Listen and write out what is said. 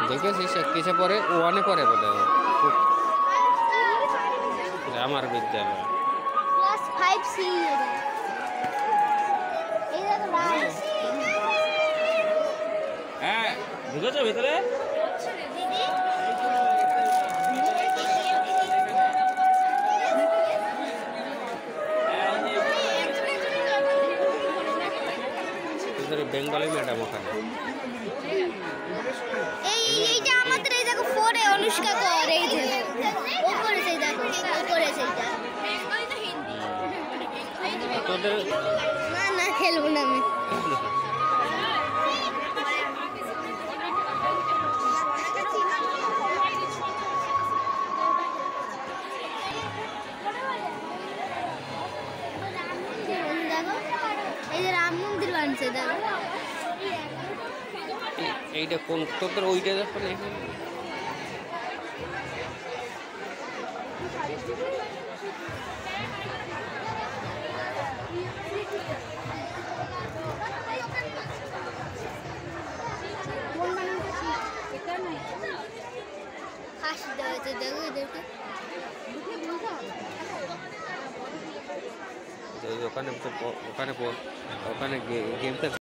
দেখেছি কিসে পড়ে? ওয়ানে পড়ে বোধ হয়, আমার বিদ্যালয়। Class 5C। এই দেখো হ্যাঁ, ঢুকেছো ভিতরে? বেঙ্গলি ম্যাডাম ওখানে। এইটা আমাদের এই দেখো 4 এ অনুষ্কা কর, এই যে ও করেছে, এই দেখো ও করেছে এটা। তোদের না না খেলবো না আমি। এই যে রাম মন্দির বানছে দেখো। এইটা কোন তোদের? ওইটা যখন ফাঁসি দেওয়া হয়েছে দেখো এদেরকে। ওখানে ওখানে গেমটা